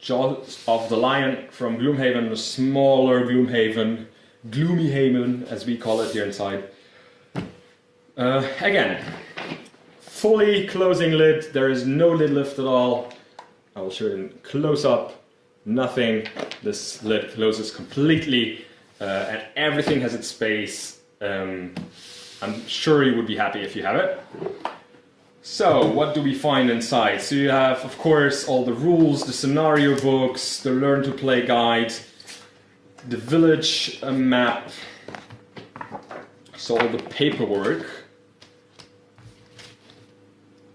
Jaws of the Lion from Gloomhaven, the smaller Gloomhaven as we call it here inside. Again, fully closing lid, there is no lid lift at all. I will show it in close up, nothing. This lid closes completely and everything has its space. I'm sure you would be happy if you have it. So, what do we find inside? So you have, of course, all the rules, the scenario books, the learn to play guide, the village map, so all the paperwork.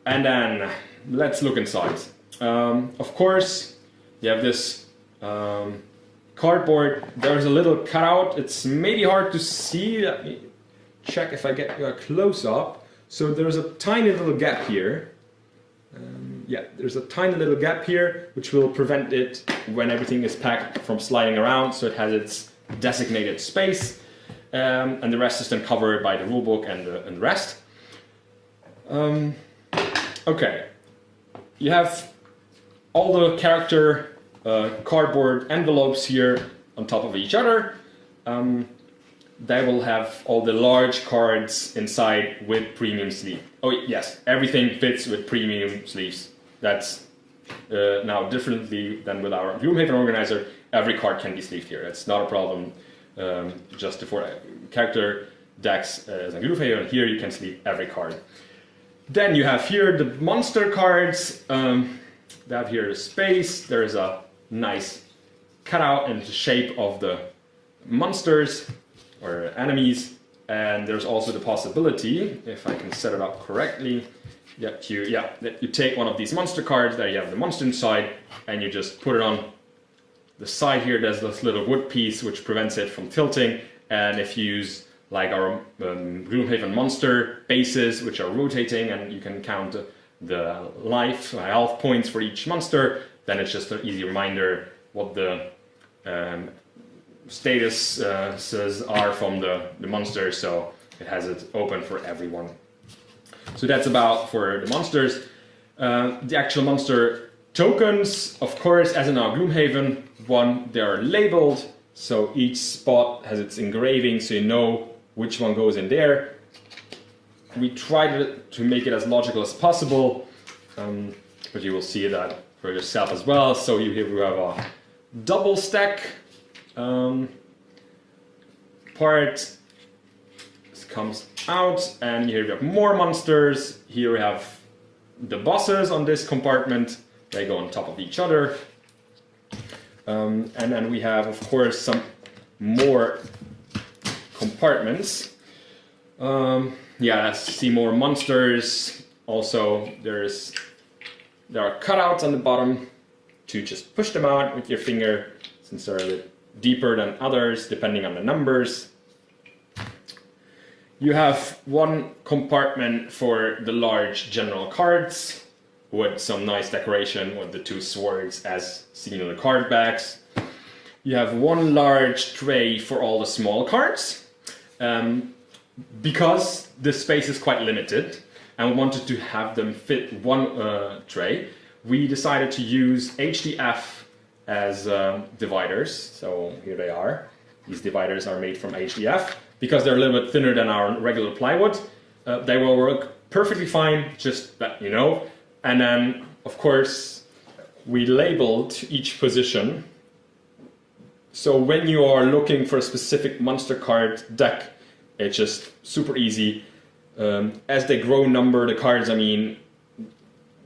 And then, let's look inside. Of course, you have this cardboard. There's a little cutout. It's maybe hard to see. Let me check if I get a close up. So there's a tiny little gap here. Yeah, there's a tiny little gap here, which will prevent it, when everything is packed, from sliding around. So it has its designated space, and the rest is then covered by the rulebook and the rest. Okay, you have all the character cardboard envelopes here on top of each other. They will have all the large cards inside with premium sleeve. Oh yes, everything fits with premium sleeves. That's now differently than with our Gloomhaven organizer. Every card can be sleeved here. That's not a problem. Just for character decks as a Gloomhaven, here you can sleeve every card. Then you have here the monster cards. They have here the space. There is a nice cutout in the shape of the monsters or enemies, and there's also the possibility, if I can set it up correctly, that you take one of these monster cards. There you have the monster inside, and you just put it on the side here. There's this little wood piece which prevents it from tilting, and if you use like our Gloomhaven monster bases, which are rotating, and you can count the health points for each monster, then it's just an easy reminder what the statuses are from the monster, so it has it open for everyone. So that's about for the monsters. The actual monster tokens, of course, as in our Gloomhaven one, they are labeled, so each spot has its engraving, so you know which one goes in there. We tried to make it as logical as possible, but you will see that for yourself as well. So here we have a double stack part. This comes out, and here we have more monsters. Here we have the bosses on this compartment. They go on top of each other. And then we have, of course, some more compartments. Yeah, let's see more monsters. Also, there are cutouts on the bottom to just push them out with your finger, since they're a bit deeper than others, depending on the numbers. You have one compartment for the large general cards, with some nice decoration with the two swords as seen in the card backs. You have one large tray for all the small cards. Because the space is quite limited and we wanted to have them fit one tray, we decided to use HDF as dividers. So here they are. These dividers are made from HDF because they're a little bit thinner than our regular plywood. They will work perfectly fine, just that you know. And then, of course, we labeled each position. So when you are looking for a specific monster card deck, it's just super easy. As they grow number, the cards, I mean,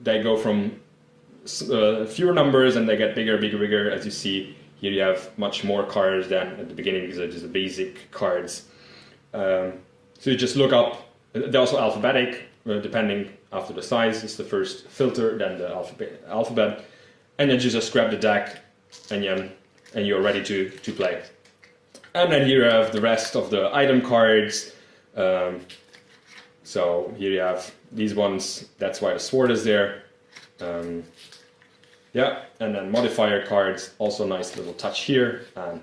they go from fewer numbers and they get bigger, bigger, bigger. As you see, here you have much more cards than at the beginning because they're just the basic cards. So you just look up, they're also alphabetic, depending after the size. It's the first filter, then the alphabet. And then you just grab the deck and you're ready to play. And then here you have the rest of the item cards. So here you have these ones, that's why the sword is there. Yeah, and then modifier cards, also nice little touch here. And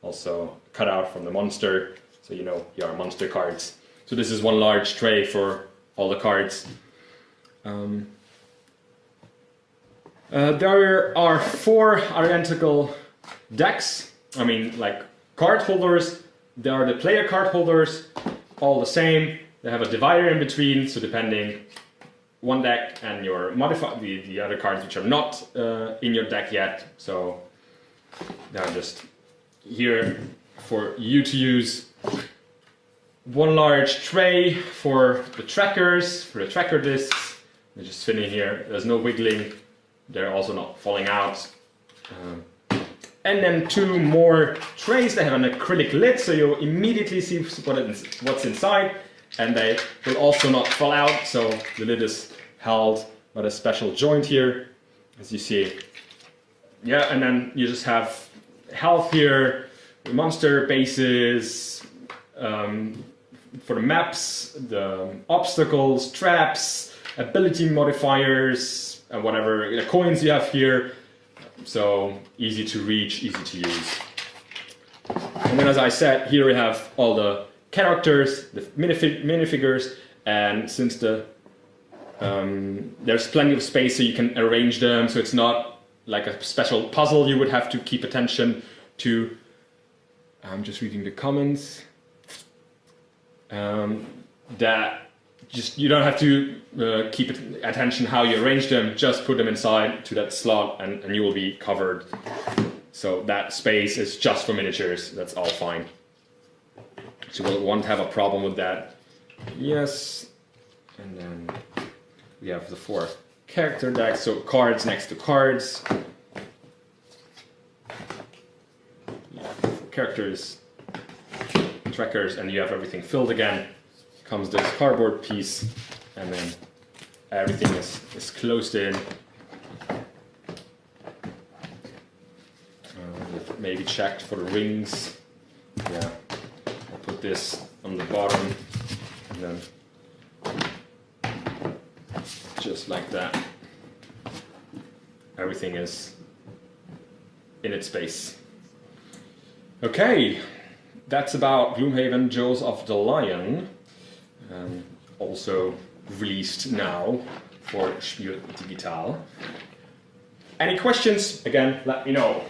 also cut out from the monster, so you know here are monster cards. So this is one large tray for all the cards. There are 4 identical decks. I mean, like card holders. There are the player card holders, all the same. They have a divider in between, so depending one deck and your the other cards which are not in your deck yet. So they're just here for you to use. One large tray for the trackers, for the tracker discs. They just fit in here. There's no wiggling. They're also not falling out. And then 2 more trays. They have an acrylic lid, so you'll immediately see what's inside. And they will also not fall out, so the lid is held by a special joint here, as you see. Yeah, and then you just have health here, the monster bases, for the maps, the obstacles, traps, ability modifiers, and whatever the coins you have here. So easy to reach, easy to use. And then, as I said, here we have all the characters, the minifigures, and since there's plenty of space, so you can arrange them. So it's not like a special puzzle you would have to keep attention to. I'm just reading the comments. That just you don't have to keep attention how you arrange them. Just put them inside to that slot, and you will be covered. So that space is just for miniatures. That's all fine. So we won't have a problem with that. Yes, and then we have the 4 character decks. So cards next to cards. Characters, trackers, and you have everything filled again. Comes this cardboard piece, and then everything is closed in. Maybe checked for the rings. Yeah, I'll put this on the bottom, and then just like that. Everything is in its space. Okay, that's about Gloomhaven Jaws of the Lion, also released now for Spiel Digital. Any questions? Again, let me know.